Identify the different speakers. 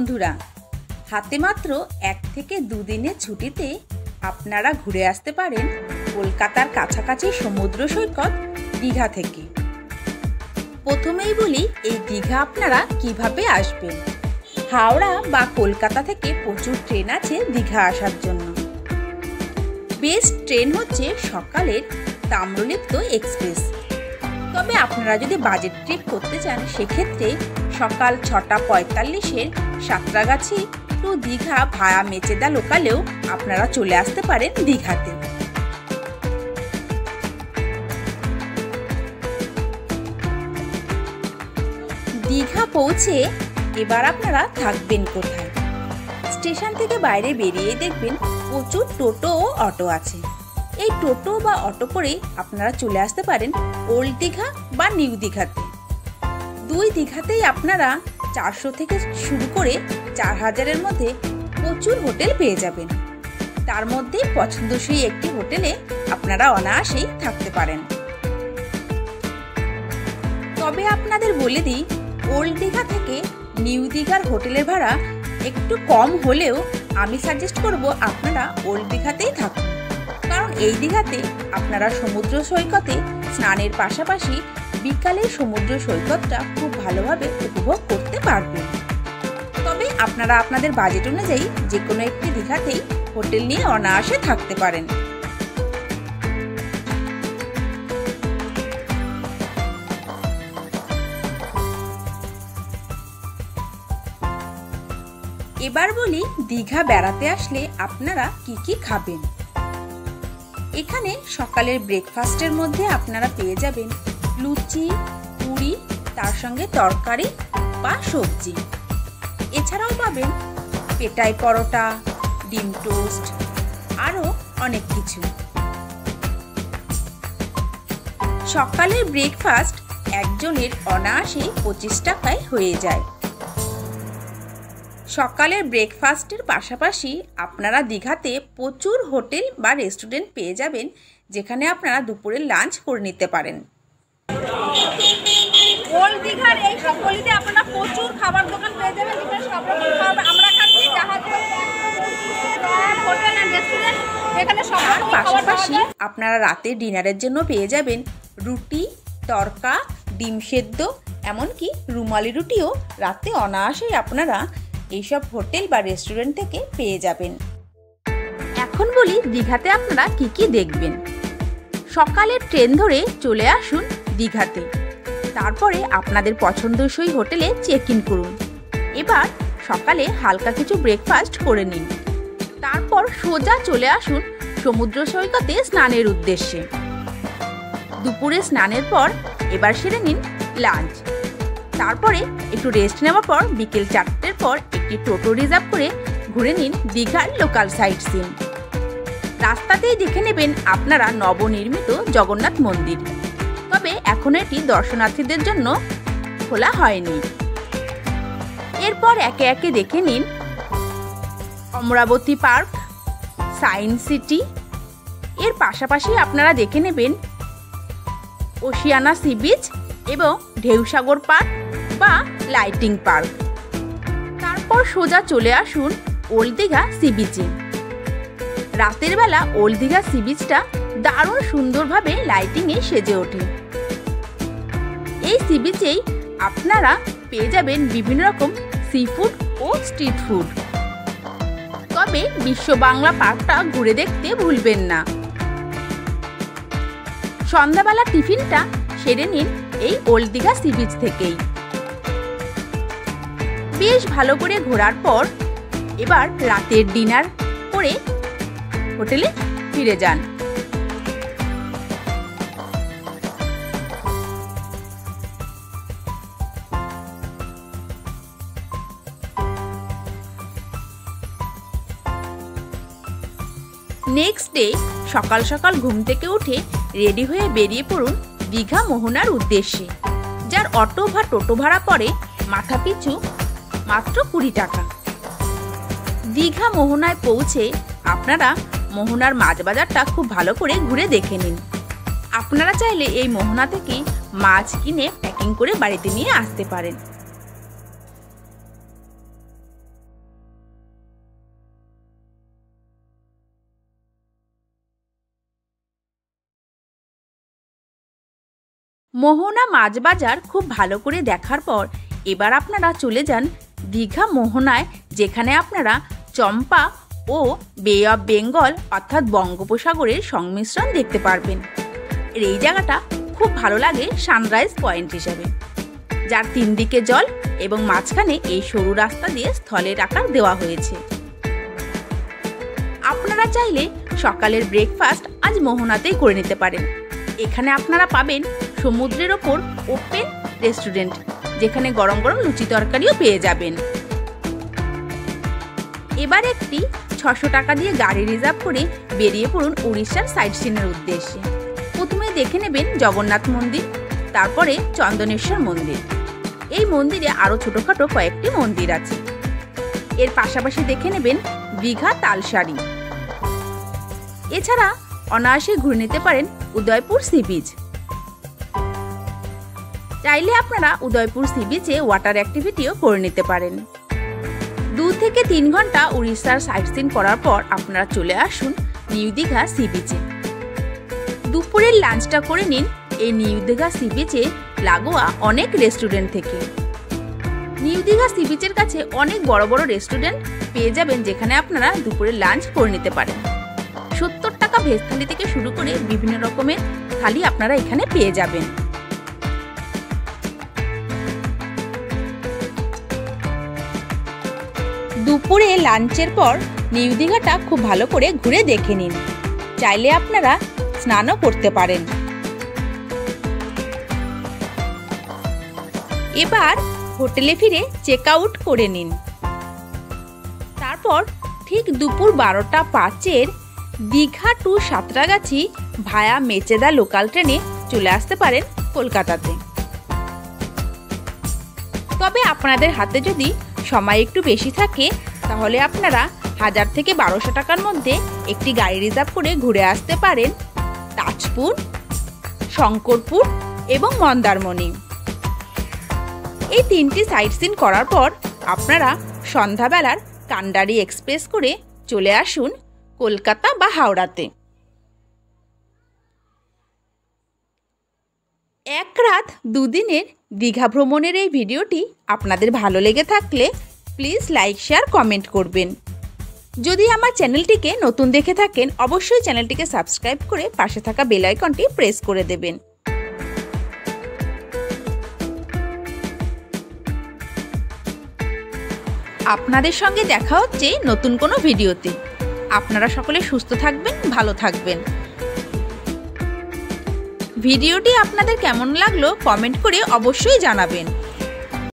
Speaker 1: বন্ধুরা, হাতে মাত্র 1 থেকে 2 দিনের ছুটিতে আপনারা ঘুরে আসতে পারেন কলকাতার কাছাকাছি সমুদ্র সৈকত দীঘা থেকে। প্রথমেই বলি এই দীঘা আপনারা কিভাবে আসবেন। হাওড়া বা কলকাতা থেকে প্রচুর ট্রেন আছে দীঘা আসার জন্য। বেস্ট ট্রেন হচ্ছে সকালের তাম্রলিপ্ত এক্সপ্রেস। তবে আপনারা যদি বাজেট ট্রিপ করতে চান সেক্ষেত্রে সকাল 6টা 45-এর সাঁতরাগাছি টু দীঘা ভায়া মেচেদা লোকালেও আপনারা চলে আসতে পারেন দীঘাতে। দীঘা পৌঁছে এবার আপনারা থাকবেন কোথায়? স্টেশন থেকে বাইরে বেরিয়ে দেখবেন প্রচুর টোটো ও অটো আছে। এই টোটো বা অটো করে আপনারা চলে আসতে পারেন ওল্ড দীঘা বা নিউ দীঘাতে। দুই দীঘাতেই আপনারা 400 থেকে শুরু করে 4000-এর মধ্যে প্রচুর হোটেল পেয়ে যাবেন। তার মধ্যে পছন্দসই একটি হোটেলে আপনারা অনায়াসেই থাকতে পারেন। তবে আপনাদের বলে দিই, ওল্ড দীঘা থেকে নিউ দীঘার হোটেলের ভাড়া একটু কম হলেও আমি সাজেস্ট করব আপনারা ওল্ড দীঘাতেই থাকুন। কারণ এই দীঘাতে আপনারা সমুদ্র সৈকতে স্নানের পাশাপাশি বিকালের সমুদ্র সৈকতটা খুব ভালোভাবে উপভোগ করতে পারবেন। তবে আপনারা আপনাদের বাজেট অনুযায়ী যে কোনো একটি দীঘাতেই হোটেল নিয়ে অনায়াসে থাকতে পারেন। এবার বলি দীঘা বেড়াতে আসলে আপনারা কি কি খাবেন। এখানে সকালের ব্রেকফাস্টের মধ্যে আপনারা পেয়ে যাবেন লুচি, পুরি, তার সঙ্গে তরকারি বা সবজি। এছাড়াও পাবেন পেটাই পরোটা, ডিম টোস্ট, আরও অনেক কিছু। সকালের ব্রেকফাস্ট একজনের অনায়াসে 25 টাকায় হয়ে যায়। সকালের ব্রেকফাস্টের পাশাপাশি আপনারা দীঘাতে প্রচুর হোটেল বা রেস্টুরেন্ট পেয়ে যাবেন, যেখানে আপনারা দুপুরে লাঞ্চ করে নিতে পারেন।
Speaker 2: ওল্ড দীঘার এই সব গলিতে আপনারা প্রচুর খাবার দোকান পেয়ে যাবেন, যেখানে সব রকম খাবার আমরা খাচ্ছি জাহাজে হোটেল এন্ড রেস্টুরেন্ট, এখানে সব রকম
Speaker 1: পাশাপাশি আপনারা রাতে ডিনারের জন্য পেয়ে যাবেন রুটি, তড়কা, ডিম সেদ্ধ, এমনকি রুমালি রুটিও রাতে অনায়াসেই আপনারা এইসব হোটেল বা রেস্টুরেন্ট থেকে পেয়ে যাবেন। এখন বলি দীঘাতে আপনারা কি কি দেখবেন। সকালে ট্রেন ধরে চলে আসুন দীঘাতে। তারপরে আপনাদের পছন্দসই হোটেলে চেক ইন করুন। এবার সকালে হালকা কিছু ব্রেকফাস্ট করে নিন। তারপর সোজা চলে আসুন সমুদ্র সৈকতে স্নানের উদ্দেশ্যে। দুপুরে স্নানের পর এবার সেরে নিন লাঞ্চ। তারপরে একটু রেস্ট নেওয়ার পর বিকেল 4টের পর একটি টোটো রিজার্ভ করে ঘুরে নিন দীঘার লোকাল সাইট সিন। রাস্তাতেই দেখে নেবেন আপনারা নবনির্মিত জগন্নাথ মন্দির। তবে এখনো এটি দর্শনার্থীদের জন্য খোলা হয়নি। এরপর একে একে দেখে নিন অমরাবতী পার্ক, সায়েন্স সিটি। এর পাশাপাশি আপনারা দেখে নেবেন ওশিয়ানা সি বিচ এবং ঢেউসাগর পার্ক বা লাইটিং পার্ক। তারপর সোজা চলে আসুন ওল্ড দীঘা সি বিচে। রাতের বেলা ওল্ড দীঘা সি বিচটা দারুণ সুন্দরভাবে লাইটিংয়ে সেজে ওঠে। এই সি বিচেই আপনারা পেয়ে যাবেন বিভিন্ন রকম সি ফুড ও স্ট্রিট ফুড। তবে বিশ্ব বাংলা পার্কটা ঘুরে দেখতে ভুলবেন না। সন্ধ্যাবেলা টিফিনটা সেরে নিন এই ওল্ড দীঘা সি বিচ থেকেই। বেশ ভালো করে ঘোরার পর এবার রাতের ডিনার করে হোটেলে ফিরে যান। নেক্সট ডে সকাল সকাল ঘুম থেকে উঠে রেডি হয়ে বেরিয়ে পড়ুন দীঘা মোহনার উদ্দেশ্যে, যার অটো বা টোটো ভাড়া পড়ে মাথাপিছু মাত্র 20 টাকা। দীঘা মোহনায় পৌঁছে আপনারা মোহনার মাছ বাজারটা খুব ভালো করে ঘুরে দেখে নিন। আপনারা চাইলে এই মোহনা থেকে মাছ কিনে প্যাকিং করে বাড়িতে নিয়ে আসতে পারেন। মোহনা মাছ বাজার খুব ভালো করে দেখার পর এবার আপনারা চলে যান দীঘা মোহনায়, যেখানে আপনারা চম্পা ও বে অফ বেঙ্গল অর্থাৎ বঙ্গোপসাগরের সংমিশ্রণ দেখতে পারবেন। এই জায়গাটা খুব ভালো লাগে সানরাইজ পয়েন্ট হিসাবে, যার 3 দিকে জল এবং মাঝখানে এই সরু রাস্তা দিয়ে স্থলের আকার দেওয়া হয়েছে। আপনারা চাইলে সকালের ব্রেকফাস্ট আজ মোহনাতেই করে নিতে পারেন। এখানে আপনারা পাবেন সমুদ্রের ওপর ওপেন রেস্টুরেন্ট, যেখানে গরম গরম লুচি তরকারিও পেয়ে যাবেন। এবার একটি 600 টাকা দিয়ে গাড়ি রিজার্ভ করে বেরিয়ে পড়ুন উড়িষ্যার সাইট সিনের উদ্দেশ্যে। প্রথমে দেখে নেবেন জগন্নাথ মন্দির, তারপরে চন্দনেশ্বর মন্দির। এই মন্দিরে আরও ছোটোখাটো কয়েকটি মন্দির আছে। এর পাশাপাশি দেখে নেবেন দীঘা তালসারি। এছাড়া অনায়াসে ঘুরে নিতে পারেন উদয়পুর সি বিচ। চাইলে আপনারা উদয়পুর সি বিচে ওয়াটার অ্যাক্টিভিটিও করে নিতে পারেন। 2 থেকে 3 ঘন্টা উড়িষ্যার সাইট সিন করার পর আপনারা চলে আসুন নিউ দীঘা সি বিচে। দুপুরের লাঞ্চটা করে নিন এই নিউ দীঘা সি বিচে লাগোয়া অনেক রেস্টুরেন্ট থেকে। নিউ দীঘা সি বিচের কাছে অনেক বড় বড় রেস্টুরেন্ট পেয়ে যাবেন, যেখানে আপনারা দুপুরের লাঞ্চ করে নিতে পারেন। 70 টাকা ভেজ থালি থেকে শুরু করে বিভিন্ন রকমের থালি আপনারা এখানে পেয়ে যাবেন। দুপুরে লাঞ্চের পর নিউ দীঘাটা খুব ভালো করে ঘুরে দেখে নিন। চাইলে আপনারা স্নানও করতে পারেন। এবার হোটেলে ফিরে চেক আউট করে নিন। তারপর ঠিক দুপুর 12টা 5-এর দীঘা টু সাঁতরাগাছি ভায়া মেচেদা লোকাল ট্রেনে চলে আসতে পারেন কলকাতাতে। তবে আপনাদের হাতে যদি সময় একটু বেশি থাকে, তাহলে আপনারা 1000 থেকে 1200 টাকার মধ্যে একটি গাড়ি রিজার্ভ করে ঘুরে আসতে পারেন তাজপুর, শঙ্করপুর এবং মন্দারমণি। এই 3টি সাইট সিন করার পর আপনারা সন্ধ্যাবেলার কান্ডারি এক্সপ্রেস করে চলে আসুন কলকাতা বা হাওড়াতে। 1 রাত 2 দিনের দীঘা ভ্রমণের এই ভিডিওটি আপনাদের ভালো লেগে থাকলে প্লিজ লাইক, শেয়ার, কমেন্ট করবেন। যদি আমার চ্যানেলটিকে নতুন দেখে থাকেন, অবশ্যই চ্যানেলটিকে সাবস্ক্রাইব করে পাশে থাকা বেল আইকনটি প্রেস করে দেবেন। আপনাদের সঙ্গে দেখা হচ্ছে নতুন কোনো ভিডিওতে। আপনারা সকলে সুস্থ থাকবেন, ভালো থাকবেন। ভিডিওটি আপনাদের কেমন লাগলো কমেন্ট করে অবশ্যই জানাবেন।